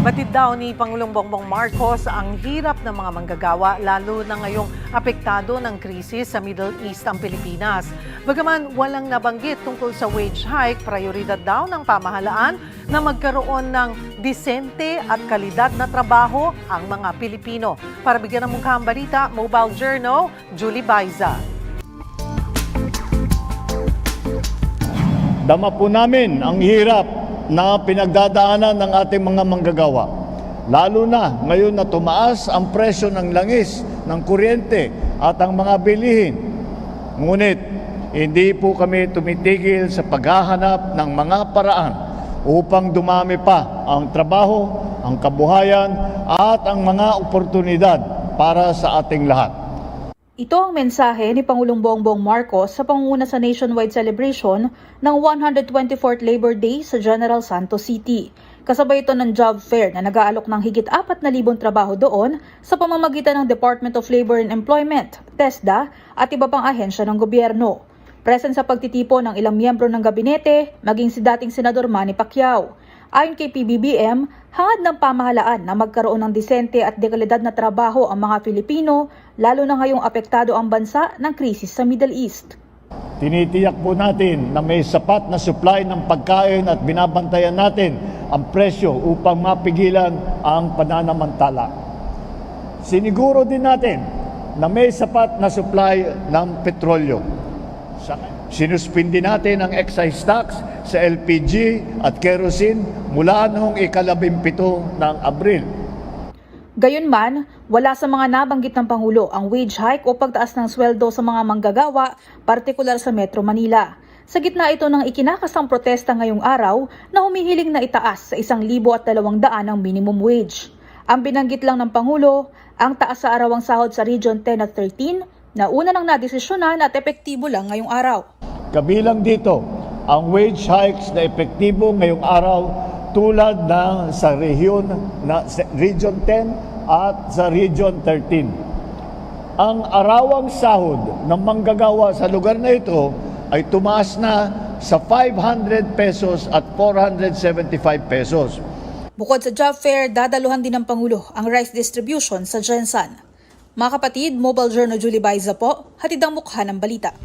Batid daw ni Pangulong Bongbong Marcos ang hirap ng mga manggagawa lalo na ngayong apektado ng krisis sa Middle East ang Pilipinas. Bagaman walang nabanggit tungkol sa wage hike, prioridad daw ng pamahalaan na magkaroon ng disente at kalidad na trabaho ang mga Pilipino. Para bigyan ng mukha ang balita, Mobile Journal, Julie Baiza. Dama po namin ang hirap na pinagdadaanan ng ating mga manggagawa. Lalo na ngayon na tumaas ang presyo ng langis, ng kuryente at ang mga bilihin. Ngunit hindi po kami tumitigil sa paghahanap ng mga paraan upang dumami pa ang trabaho, ang kabuhayan at ang mga oportunidad para sa ating lahat. Ito ang mensahe ni Pangulong Bongbong Marcos sa pangunguna sa nationwide celebration ng 124th Labor Day sa General Santos City. Kasabay ito ng job fair na nag-aalok ng higit 4,000 trabaho doon sa pamamagitan ng Department of Labor and Employment, TESDA at iba pang ahensya ng gobyerno. Present sa pagtitipon ng ilang miyembro ng gabinete, maging si dating Senador Manny Pacquiao. Ayon kay PBBM, hangad ng pamahalaan na magkaroon ng disente at dekalidad na trabaho ang mga Pilipino, lalo na ngayong apektado ang bansa ng krisis sa Middle East. Tinitiyak po natin na may sapat na supply ng pagkain at binabantayan natin ang presyo upang mapigilan ang pananamantala. Siniguro din natin na may sapat na supply ng petrolyo. Sinuspindi natin ang excise tax sa LPG at kerosene mula noong ika-17 ng Abril. Gayunman, wala sa mga nabanggit ng Pangulo ang wage hike o pagtaas ng sweldo sa mga manggagawa, partikular sa Metro Manila. Sa gitna ito ng ikinakasang protesta ngayong araw na humihiling na itaas sa 1,200 ang minimum wage. Ang binanggit lang ng Pangulo, ang taas sa arawang sahod sa Region 10 at 13 na una nang nadesisyonan at epektibo lang ngayong araw. Kabilang dito ang wage hikes na epektibo ngayong araw tulad ng sa Region 10 at sa Region 13. Ang arawang sahod ng manggagawa sa lugar na ito ay tumaas na sa 500 pesos at 475 pesos. Bukod sa job fair, dadaluhan din ng Pangulo ang rice distribution sa Jensan. Mga kapatid, Mobile Journal Julie Baiza po, hatid ang mukha ng balita.